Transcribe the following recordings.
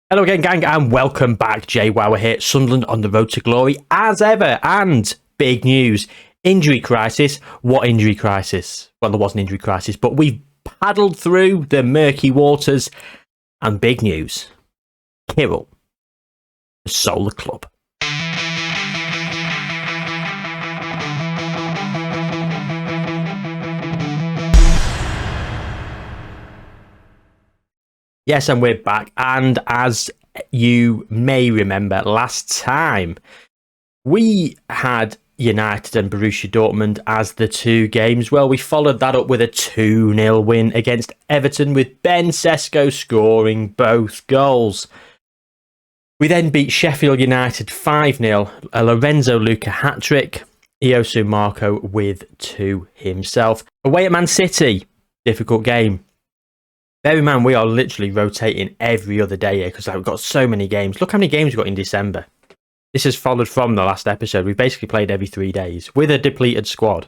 Hello again, gang, and welcome back. Jayhuahua here, Sunderland on the road to glory as ever. And big news, injury crisis. What injury crisis? Well, there was an injury crisis, but we've paddled through the murky waters. And big news, Kirill has sold the club. Yes, and we're back. And as you may remember, last time we had United and Borussia Dortmund as the two games. Well, we followed that up with a 2-0 win against Everton with Ben Sesko scoring both goals. We then beat Sheffield United 5-0, a Lorenzo Luca hat-trick, Iosu Marco with 2 himself. Away at Man City, difficult game. Bear in mind, we are literally rotating every other day here because we've got so many games. Look how many games we've got in December. This has followed from the last episode. We've basically played every 3 days with a depleted squad.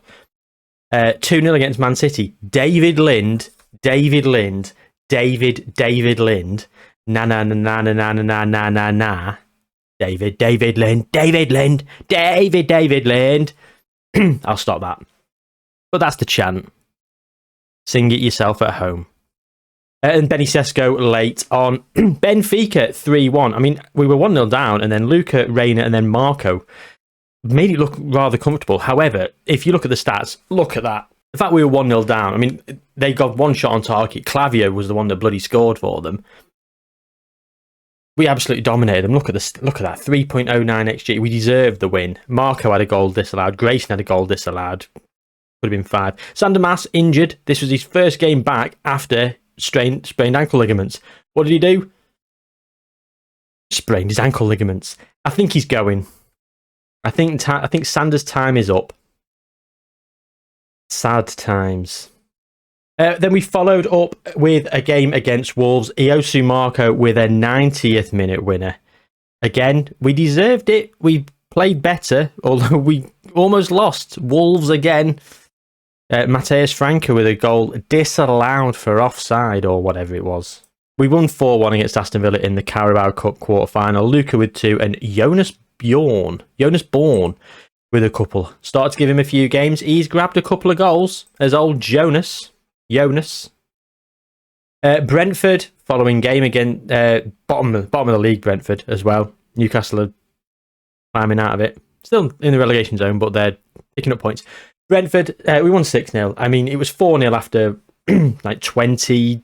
2-0 against Man City. David Lind. Na na na na na na na na na na. David Lind. I'll stop that. But that's the chant. Sing it yourself at home. And Benny Sesko late on Benfica 3-1. I mean, we were 1-0 down, and then Luca, Reina, and then Marco made it look rather comfortable. However, if you look at the stats, look at that. The fact we were 1-0 down, I mean, they got one shot on target. Clavio was the one that bloody scored for them. We absolutely dominated them. Look at this. Look at that. 3.09 XG. We deserved the win. Marco had a goal disallowed. Grayson had a goal disallowed. Could have been 5. Sander Mas injured. This was his first game back after sprained ankle ligaments. What did he do? Sprained his ankle ligaments. I think he's going. I think Sander's time is up. Sad times. Then we followed up with a game against Wolves. Iosu Marco with a 90th minute winner. Again, we deserved it. We played better, although we almost lost. Wolves again. Mateus Franco with a goal disallowed for offside or whatever it was. We won 4-1 against Aston Villa in the Carabao Cup quarter-final. Luca with 2 and Jonas Born with a couple. Started to give him a few games. He's grabbed a couple of goals as old Jonas. Brentford, following game again, bottom of the league, Brentford as well. Newcastle are climbing out of it. Still in the relegation zone, but they're picking up points. Brentford, we won 6-0. I mean, it was 4-0 after like 22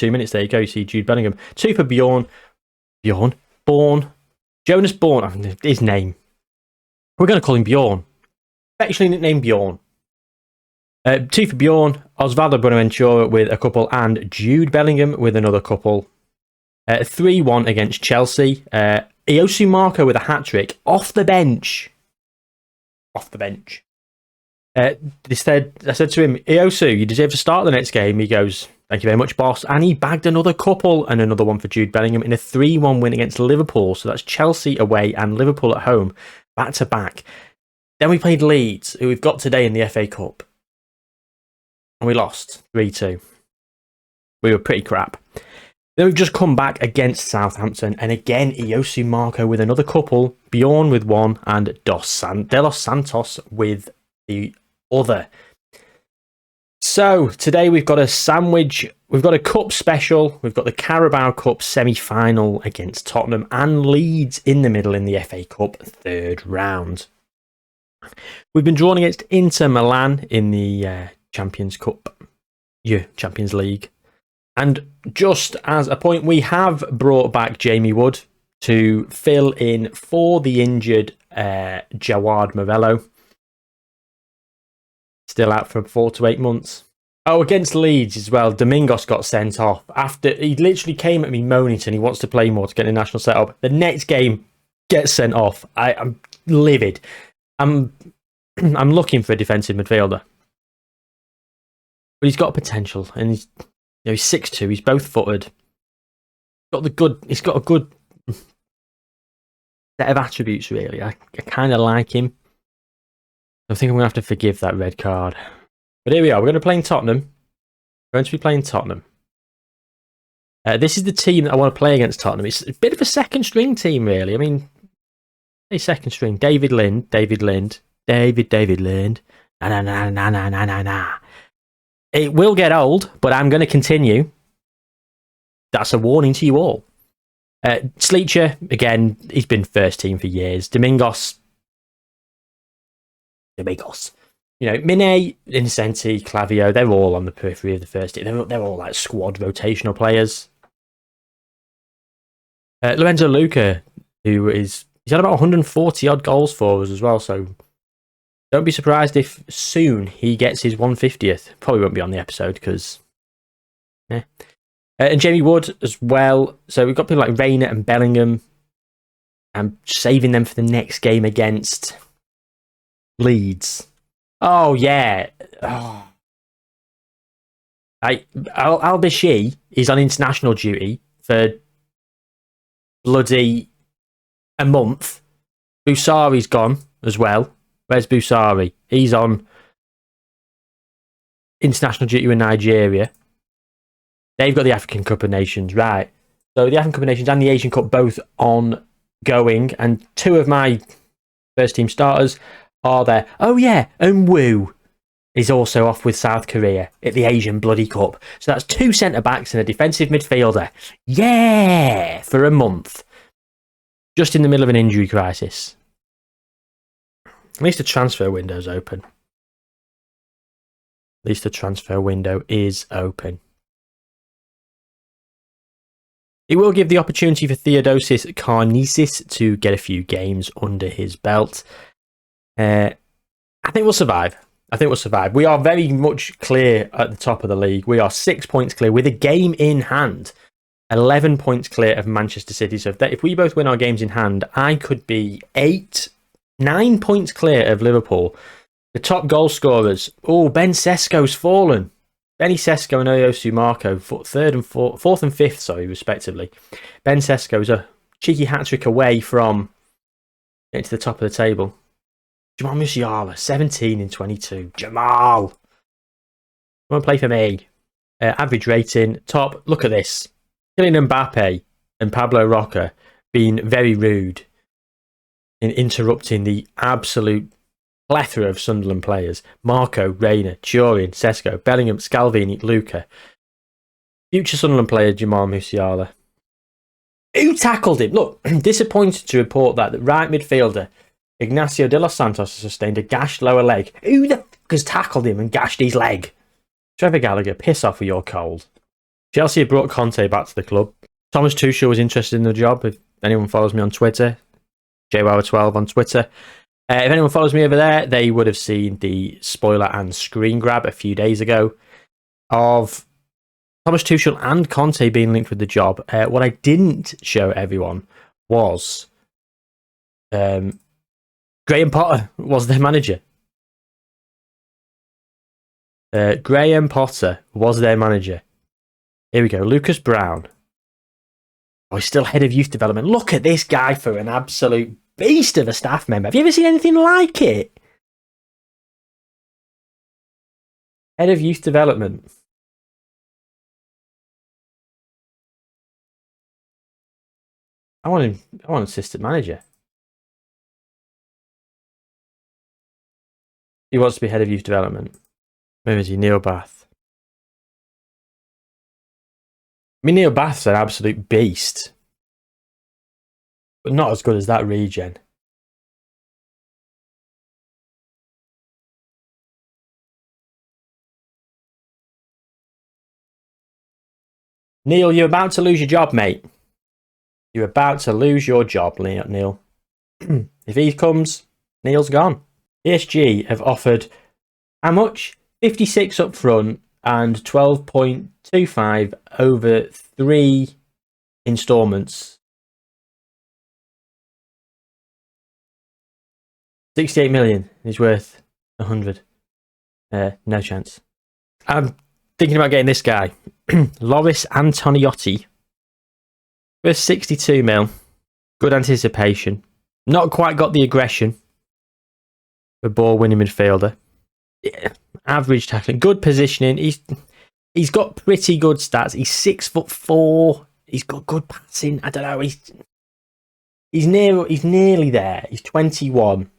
minutes. There you go. You see Jude Bellingham. 2 for Jonas Born. I mean, his name. We're going to call him Bjorn. Affectionately nicknamed Bjorn. 2 for Bjorn. Osvaldo Bonaventura with a couple and Jude Bellingham with another couple. 3-1 against Chelsea. Iosu Marco with a hat-trick off the bench. I said to him, Iosu, you deserve to start the next game. He goes, thank you very much, boss. And he bagged another couple and another one for Jude Bellingham in a 3-1 win against Liverpool. So that's Chelsea away and Liverpool at home, back to back. Then we played Leeds, who we've got today in the FA Cup. And we lost 3-2. We were pretty crap. Then we've just come back against Southampton. And again, Iosu Marco with another couple, Bjorn with 1 and De Los Santos with the other. So today we've got a sandwich. We've got a cup special. We've got the Carabao Cup semi-final against Tottenham and Leeds in the middle in the FA Cup 3rd round. We've been drawn against Inter Milan in the Champions League. And just as a point, we have brought back Jamie Wood to fill in for the injured Jawad Movello. Still out for 4 to 8 months. Oh, against Leeds as well. Domingos got sent off after he literally came at me moaning and he wants to play more to get a national setup. The next game gets sent off. I'm livid. I'm looking for a defensive midfielder, but he's got potential, and he's 6'2". He's both footed. He's got a good set of attributes. Really, I kind of like him. I think I'm going to have to forgive that red card. But here we are. We're going to be playing Tottenham. This is the team that I want to play against Tottenham. It's a bit of a second string team, really. I mean, a second string. David Lind. Na. It will get old, but I'm going to continue. That's a warning to you all. Sleacher, again, he's been first team for years. Domingos. You know, Mine, Incenti, Clavio, they're all on the periphery of the first team. They're all like squad rotational players. Lorenzo Luca, he's had about 140 odd goals for us as well, so don't be surprised if soon he gets his 150th. Probably won't be on the episode because... and Jamie Wood as well. So we've got people like Rayner and Bellingham. I'm saving them for the next game against Leeds. Oh, yeah. Oh. Al-Bishi is on international duty for bloody a month. Busari's gone as well. Where's Busari? He's on international duty in Nigeria. They've got the African Cup of Nations, right. So the African Cup of Nations and the Asian Cup both ongoing, and two of my first team starters are there. Oh yeah, and Wu is also off with South Korea at the Asian Bloody Cup. So that's two centre-backs and a defensive midfielder. Yeah! For a month. Just in the middle of an injury crisis. At least the transfer window's open. At least the transfer window is open. It will give the opportunity for Theodosis Karnisis to get a few games under his belt. I think we'll survive. We are very much clear at the top of the league. We are 6 points clear with a game in hand. 11 points clear of Manchester City. So if we both win our games in hand, I could be 9 points clear of Liverpool. The top goal scorers. Oh, Ben Sesko's fallen. Benny Sesko and Oyosu Marco, fourth and fifth, respectively. Ben Sesko's a cheeky hat-trick away from getting to the top of the table. Jamal Musiala, 17 in 22. Jamal! Come on, play for me. Average rating, top. Look at this. Kylian Mbappe and Pablo Roca being very rude in interrupting the absolute plethora of Sunderland players. Marco, Rayner, Churian, Sesko, Bellingham, Scalvini, Luca. Future Sunderland player Jamal Musiala. Who tackled him? Look, disappointed to report that the right midfielder Ignacio de los Santos has sustained a gashed lower leg. Who the fuck has tackled him and gashed his leg? Trevor Gallagher, piss off with your cold. Chelsea have brought Conte back to the club. Thomas Tuchel was interested in the job. If anyone follows me on Twitter, Jayhuahua12 on Twitter. If anyone follows me over there, they would have seen the spoiler and screen grab a few days ago of Thomas Tuchel and Conte being linked with the job. What I didn't show everyone was Graham Potter was their manager. Graham Potter was their manager. Here we go. Lucas Brown. Oh, he's still head of youth development. Look at this guy for an absolute beast of a staff member. Have you ever seen anything like it? Head of youth development. I want assistant manager. He wants to be head of youth development. Where is he? Neil Bath. I mean, Neil Bath's an absolute beast. But not as good as that regen. Neil, you're about to lose your job, mate. You're about to lose your job, Neil. If he comes, Neil's gone. PSG have offered how much? 56 up front and 12.25 over 3 installments. 68 million is worth 100. No chance. I'm thinking about getting this guy. Loris Antoniotti. Worth 62 mil. Good anticipation. Not quite got the aggression. A ball winning midfielder. Yeah. Average tackling. Good positioning. He's got pretty good stats. He's 6'4". He's got good passing. I don't know. He's nearly there. He's 21,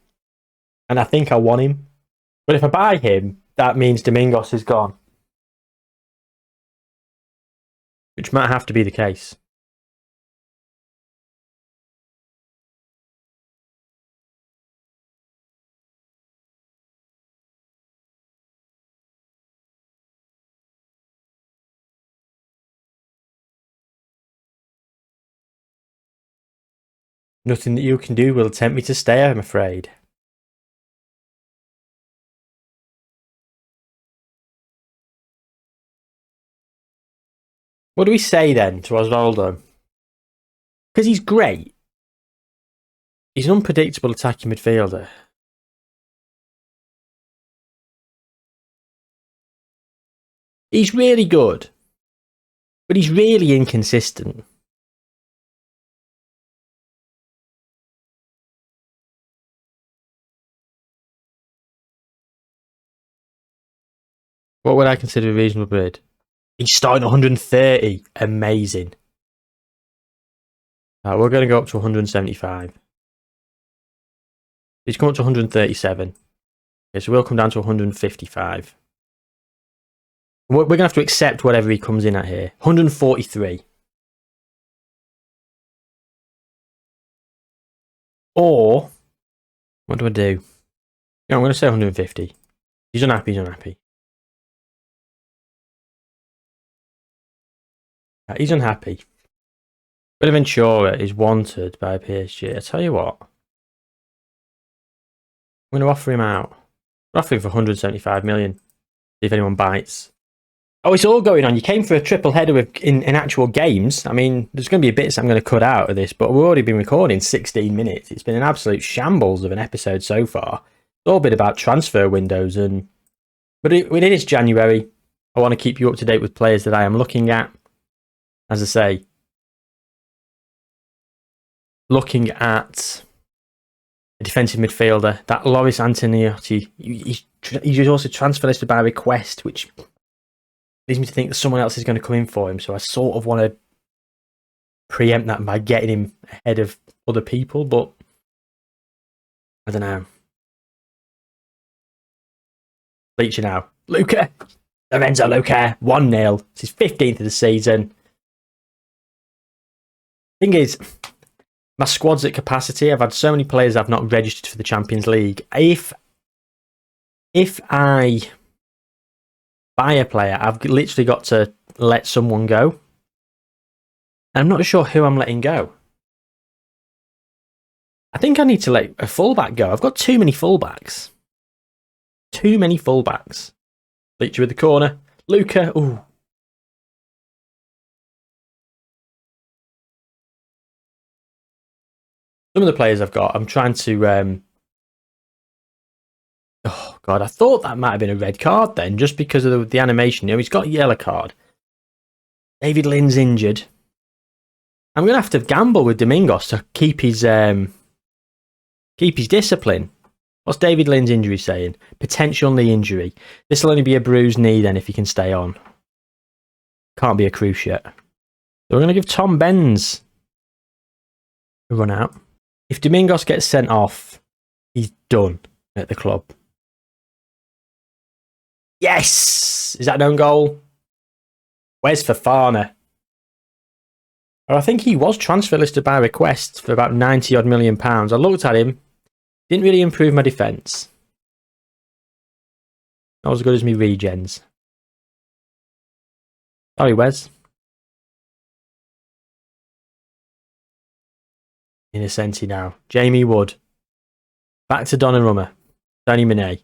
and I think I want him. But if I buy him, that means Domingos is gone, which might have to be the case. Nothing that you can do will tempt me to stay, I'm afraid. What do we say then to Osvaldo? Because he's great. He's an unpredictable attacking midfielder. He's really good, but he's really inconsistent. What would I consider a reasonable bid? He's starting 130. Amazing. Right, we're going to go up to 175. He's come up to 137. Okay, so we'll come down to 155. We're going to have to accept whatever he comes in at here. 143. Or, what do I do? No, I'm going to say 150. He's unhappy, he's unhappy. He's unhappy. Bonaventura is wanted by PSG. I tell you what. I'm going to offer him out. We're offering for 175 million. See if anyone bites. Oh, it's all going on. You came for a triple header in actual games. I mean, there's going to be bits I'm going to cut out of this, but we've already been recording 16 minutes. It's been an absolute shambles of an episode so far. It's all been about transfer windows, but it is January. I want to keep you up to date with players that I am looking at. As I say, looking at a defensive midfielder, that Loris Antoniotti, he's also transfer listed by request, which leads me to think that someone else is going to come in for him. So I sort of want to preempt that by getting him ahead of other people, but I don't know. Bleacher now. Luca! Lorenzo Luca, 1-0. It's his 15th of the season. Thing is, my squad's at capacity. I've had so many players I've not registered for the Champions League. If I buy a player, I've literally got to let someone go. And I'm not sure who I'm letting go. I think I need to let a fullback go. I've got too many fullbacks. Too many fullbacks. Bleacher with the corner. Luca, ooh. Some of the players I've got, I'm trying to... Oh, God, I thought that might have been a red card then, just because of the animation. You know, he's got a yellow card. David Lynn's injured. I'm going to have to gamble with Domingos to keep his discipline. What's David Lynn's injury saying? Potential knee injury. This will only be a bruised knee then if he can stay on. Can't be a cruciate. So we're going to give Tom Benz a run out. If Domingos gets sent off, he's done at the club. Yes! Is that an own goal? Where's Fofana? Well, I think he was transfer listed by request for about 90 odd million pounds. I looked at him. Didn't really improve my defence. Not as good as me regens. Sorry, Wes. Innocenti now. Jamie Wood. Back to Donnarumma. Tony Monet.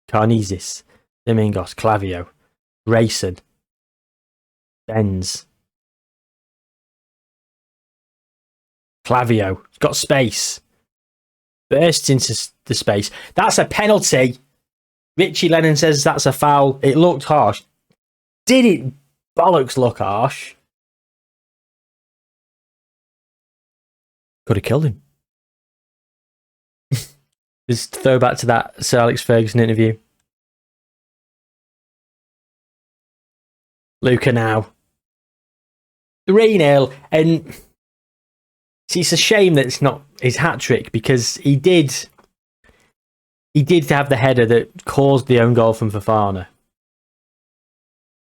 Carnizis. Domingos. Clavio. Grayson. Benz. Clavio. He's got space. Bursts into the space. That's a penalty. Richie Lennon says that's a foul. It looked harsh. Did it bollocks look harsh? Could have killed him. Just throwback to that Sir Alex Ferguson interview. Luca now. 3-0. And see, it's a shame that it's not his hat-trick, because he did have the header that caused the own goal from Fofana.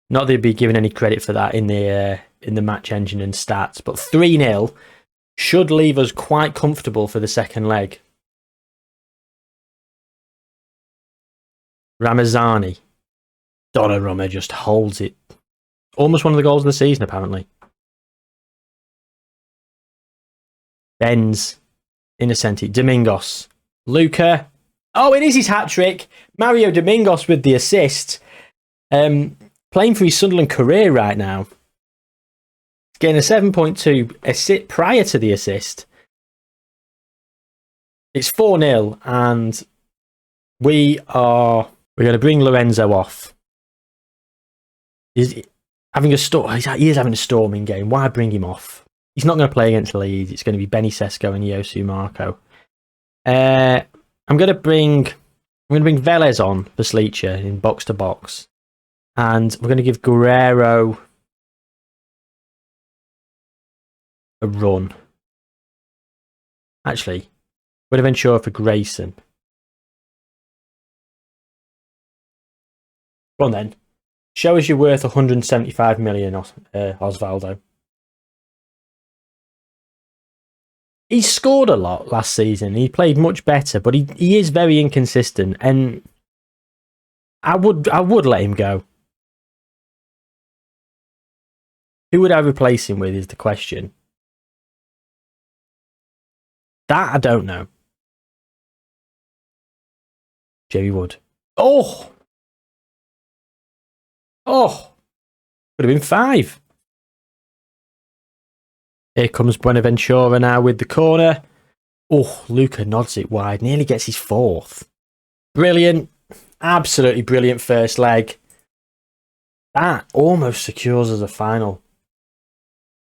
Not that he'd be given any credit for that in the match engine and stats, but 3-0 should leave us quite comfortable for the second leg. Ramazani. Donnarumma just holds it. Almost one of the goals of the season, apparently. Benz. Innocenti. Domingos. Luca. Oh, it is his hat-trick. Mario Domingos with the assist. Playing for his Sunderland career right now. Getting a 7.2 assist prior to the assist. It's 4-0, and we're going to bring Lorenzo off. He's having a storm. He is having a storming game. Why bring him off? He's not going to play against Leeds. It's going to be Benny Sesko and Yosu Marco. I'm going to bring Velez on for Sleacher in box to box, and we're going to give Guerrero a run. Actually, Buenaventura for Grayson. Go on then. Show us you're worth 175 million, Osvaldo. He scored a lot last season. He played much better, but he is very inconsistent, and I would let him go. Who would I replace him with is the question. That I don't know. Jerry Wood. Oh! Could have been 5. Here comes Buenaventura now with the corner. Oh, Luca nods it wide. Nearly gets his 4th. Brilliant. Absolutely brilliant first leg. That almost secures us a final.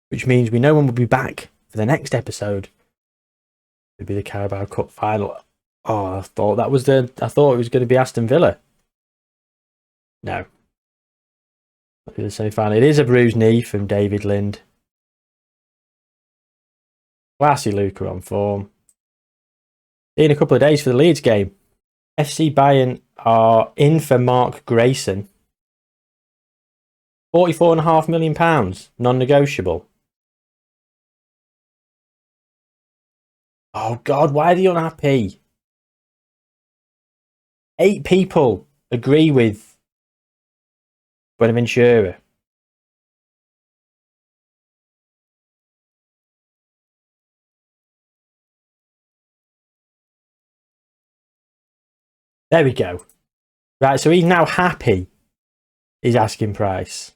Which means we know when we'll be back for the next episode. It'll be the Carabao Cup final. Oh, I thought it was going to be Aston Villa. No. The semi-final. It is a bruised knee from David Lind. Classy Luca on form. In a couple of days for the Leeds game. FC Bayern are in for Mark Grayson. £44.5 million, non-negotiable. Oh God, why are they unhappy? 8 people agree with Buenaventura. There we go. Right, so he's now happy. He's asking price.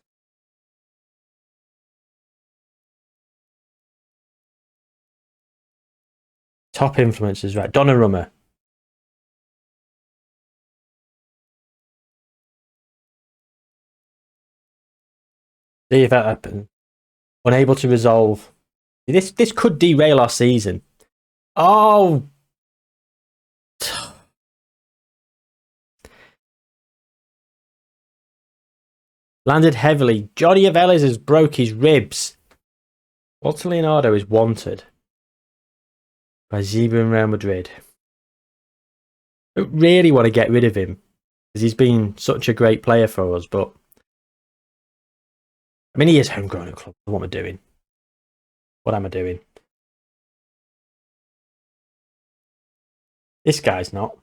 Top influencers, right? Donnarumma. See if that happens. Unable to resolve. This could derail our season. Oh! Landed heavily. Johnny Avelez has broke his ribs. Walter Leonardo is wanted by Zebra and Real Madrid. I don't really want to get rid of him because he's been such a great player for us, but I mean, he is homegrown at club. What am I doing? What am I doing? This guy's not.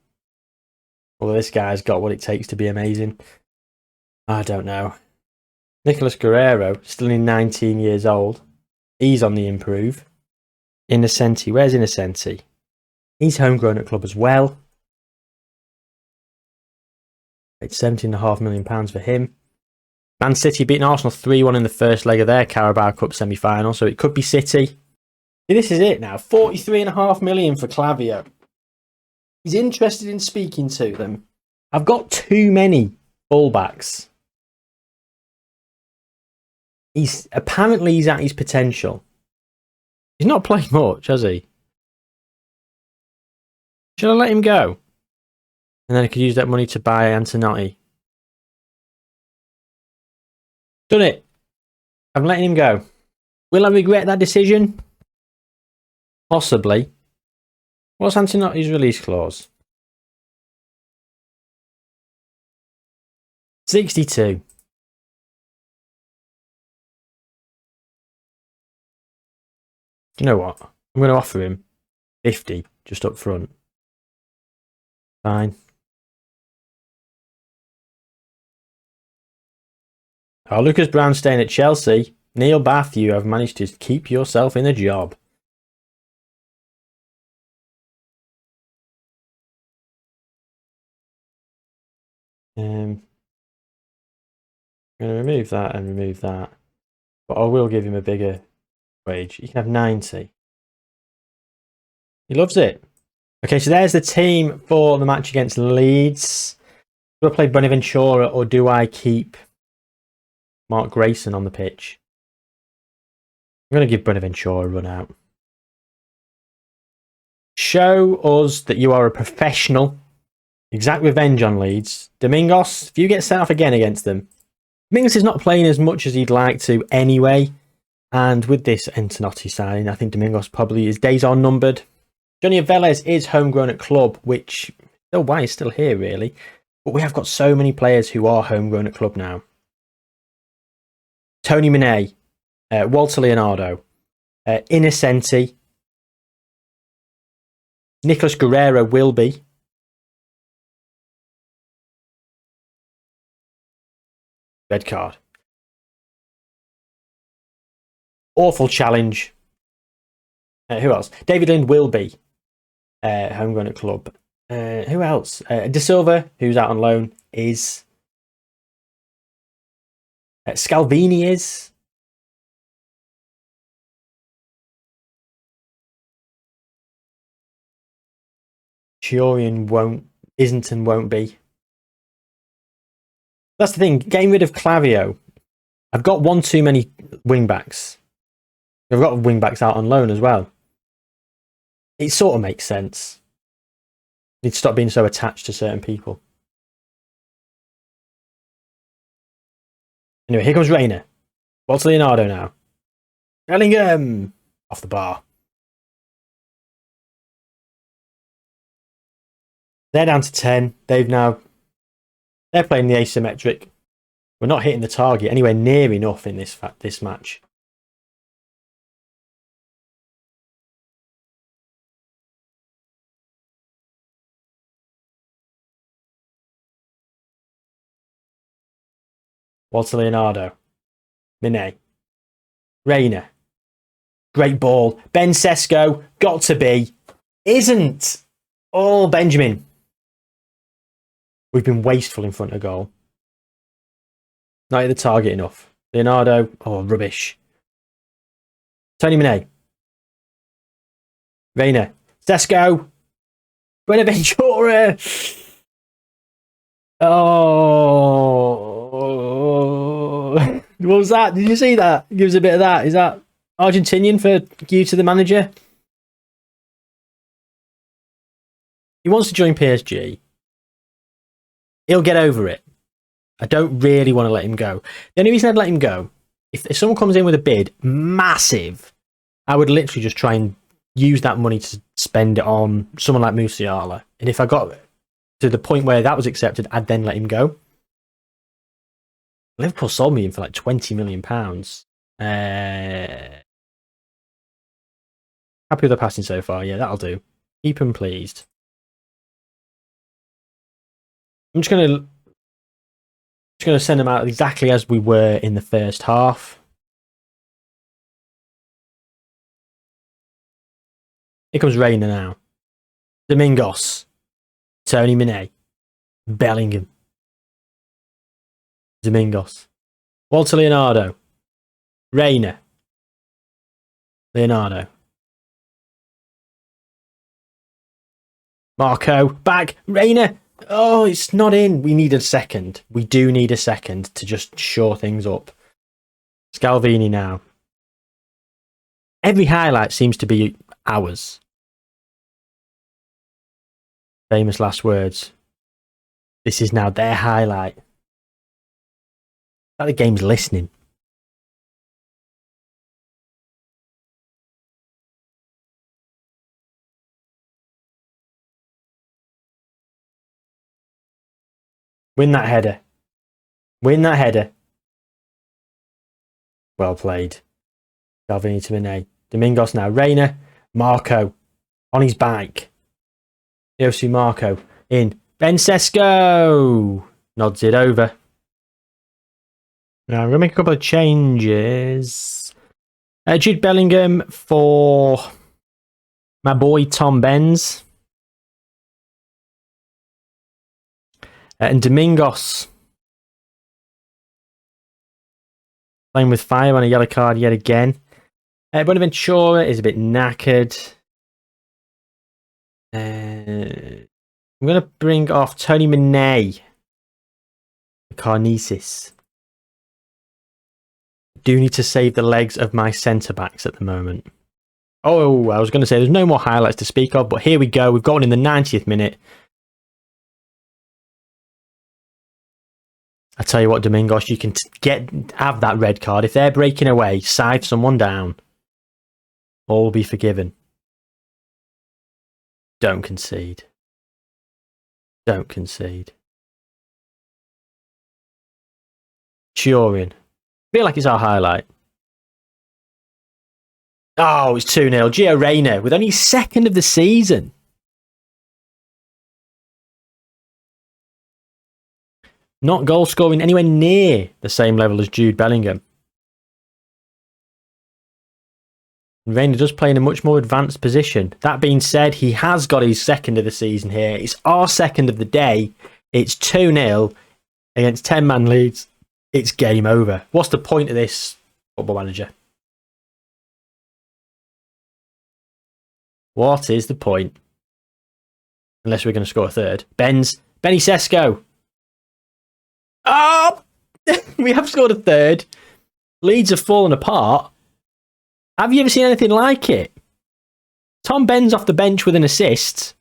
Although this guy's got what it takes to be amazing. I don't know. Nicolas Guerrero, still only 19 years old. He's on the improve. Innocenti. Where's Innocenti? He's homegrown at club as well. It's £17.5 million for him. Man City beating Arsenal 3-1 in the first leg of their Carabao Cup semi-final, so it could be City. This is it now. £43.5 million for Clavio. He's interested in speaking to them. I've got too many fullbacks. He's at his potential. He's not played much, has he? Should I let him go? And then I could use that money to buy Antonotti. Done it. I'm letting him go. Will I regret that decision? Possibly. What's Antonotti's release clause? 62. You know what? I'm going to offer him 50 just up front. Fine. Oh, Lucas Brown staying at Chelsea. Neil Bath, you have managed to keep yourself in a job. I'm going to remove that and remove that. But I will give him a bigger wage. He can have 90. He loves it. Okay, so there's the team for the match against Leeds. Do I play Bonaventura or do I keep Mark Grayson on the pitch? I'm going to give Bonaventura a run out. Show us that you are a professional. Exact revenge on Leeds. Domingos, if you get sent off again against them. Domingos is not playing as much as he'd like to anyway. And with this Antonotti signing, I think Domingos probably his days are numbered. Johnny Velez is homegrown at club, which oh why he's still here really. But we have got so many players who are homegrown at club now. Tony Monet, Walter Leonardo, Innocenti, Nicholas Guerrero will be. Red card. Awful challenge. Who else? David Lind will be homegrown at club. Who else? De Silva, who's out on loan, is. Scalvini is. Chiorian isn't and won't be. That's the thing. Getting rid of Clavio. I've got one too many wing backs. I've got wing backs out on loan as well. It sort of makes sense. You need to stop being so attached to certain people. Anyway, here comes Rayner. What's Leonardo now? Bellingham! Off the bar. They're down to 10. They're playing the asymmetric. We're not hitting the target anywhere near enough in this match. Walter Leonardo. Mine. Rayner. Great ball. Ben Sesko. Got to be. Isn't. Oh, Benjamin. We've been wasteful in front of goal. Not hit the target enough. Leonardo. Oh, rubbish. Tony Monet. Rayner. Sesko. Buenaventura. Oh. What was that? Did you see that? Give us a bit of that. Is that Argentinian for you to the manager? He wants to join PSG. He'll get over it. I don't really want to let him go. The only reason I'd let him go, if someone comes in with a bid, massive, I would literally just try and use that money to spend it on someone like Musiala. And if I got to the point where that was accepted, I'd then let him go. Liverpool sold me in for like £20 million. Happy with the passing so far. Yeah, that'll do. Keep him pleased. I'm just going to send them out exactly as we were in the first half. Here comes Rayner now. Domingos. Tony Monet. Bellingham. Domingos. Walter Leonardo. Rayner. Leonardo. Marco. Back. Rayner. Oh, it's not in. We need a second. We do need a second to just shore things up. Scalvini now. Every highlight seems to be ours. Famous last words. This is now their highlight. Like the game's listening. Win that header. Win that header. Well played. Galvini to Mane. Domingos now. Reina. Marco. On his bike. Yosu Marco. In. Ben Sesko. Nods it over. Now I'm going to make a couple of changes. Jude Bellingham for my boy Tom Benz. And Domingos. Playing with fire on a yellow card yet again. Bonaventura is a bit knackered. I'm going to bring off Tony Mane. Carnesis. Do need to save the legs of my centre-backs at the moment. Oh, I was going to say there's no more highlights to speak of, but here we go. We've got one in the 90th minute. I tell you what, Domingos, you can have that red card. If they're breaking away, side someone down. All will be forgiven. Don't concede. Don't concede. Chiorian. Feel like it's our highlight. Oh, it's 2-0. Gio Reyna with only his second of the season. Not goal scoring anywhere near the same level as Jude Bellingham. Reyna does play in a much more advanced position. That being said, he has got his second of the season here. It's our second of the day. It's 2-0 against 10-man Leeds. It's game over. What's the point of this, Football Manager? What is the point? Unless we're going to score a third. Benny Sesko. Oh! We have scored a third. Leeds have fallen apart. Have you ever seen anything like it? Tom Benz off the bench with an assist.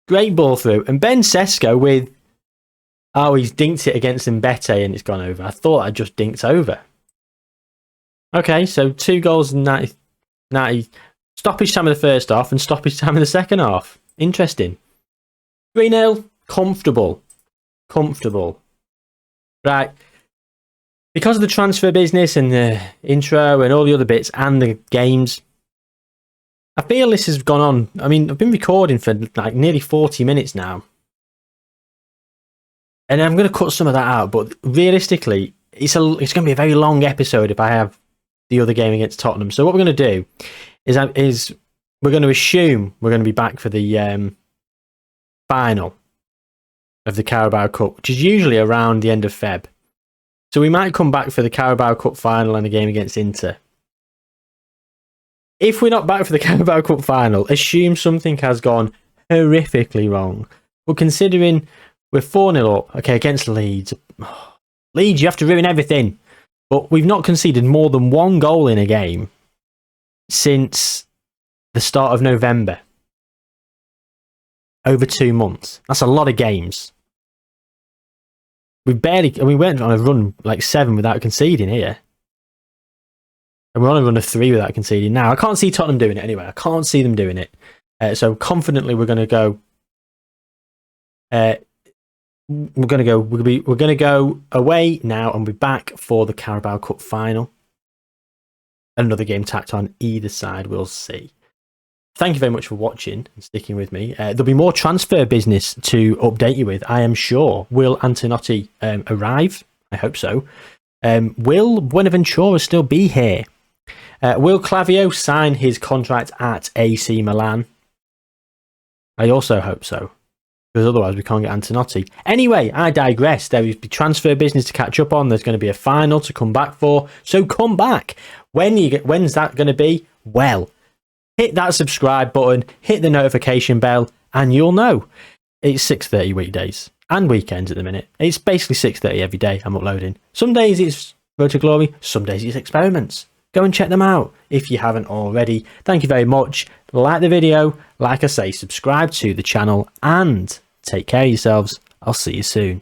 Great ball through. And Ben Sesko with... Oh, he's dinked it against Mbete and it's gone over. I thought I just dinked over. Okay, so 2 goals in 90 stoppage time of the first half and stoppage time of the second half. Interesting. 3-0. Comfortable. Comfortable. Right. Because of the transfer business and the intro and all the other bits and the games, I feel this has gone on. I mean, I've been recording for like nearly 40 minutes now. And I'm going to cut some of that out, but realistically, it's going to be a very long episode if I have the other game against Tottenham. So what we're going to do is we're going to assume we're going to be back for the final of the Carabao Cup, which is usually around the end of Feb. So we might come back for the Carabao Cup final and a game against Inter. If we're not back for the Carabao Cup final, assume something has gone horrifically wrong. But considering we're 4-0 up, okay, against Leeds. Leeds, you have to ruin everything. But we've not conceded more than 1 goal in a game since the start of November. Over 2 months. That's a lot of games. We went on a run like 7 without conceding here. And we're on a run of 3 without conceding now. I can't see Tottenham doing it anyway. I can't see them doing it. So confidently we're going to go... We're going to go away now and be back for the Carabao Cup final. Another game tacked on either side, we'll see. Thank you very much for watching and sticking with me. There'll be more transfer business to update you with, I am sure. Will Antonotti arrive? I hope so. Will Buenaventura still be here? Will Clavio sign his contract at AC Milan? I also hope so, because otherwise we can't get Antonotti. Anyway, I digress. There will be transfer business to catch up on. There's going to be a final to come back for. So come back. When's that going to be? Well, hit that subscribe button, hit the notification bell, and you'll know. It's 6:30 weekdays and weekends at the minute. It's basically 6:30 every day I'm uploading. Some days it's Road to Glory, some days it's experiments. Go and check them out if you haven't already. Thank you very much. Like the video, like I say, subscribe to the channel, and take care of yourselves. I'll see you soon.